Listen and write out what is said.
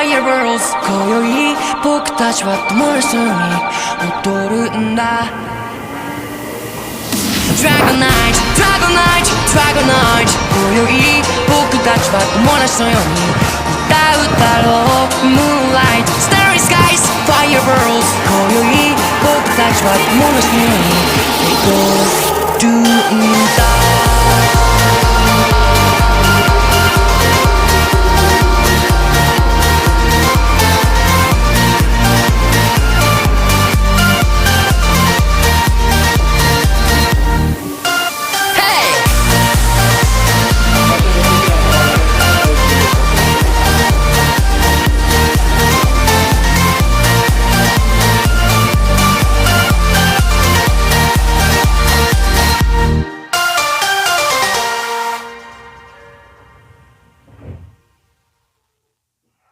Fireballs 今宵僕たちは友達のように踊るんだ Dragon Night Dragon Night Dragon Night 今宵僕たちは友達のように歌うだろう Moonlight Starry Skies Fireballs 今宵僕たちは友達のように踊るんだ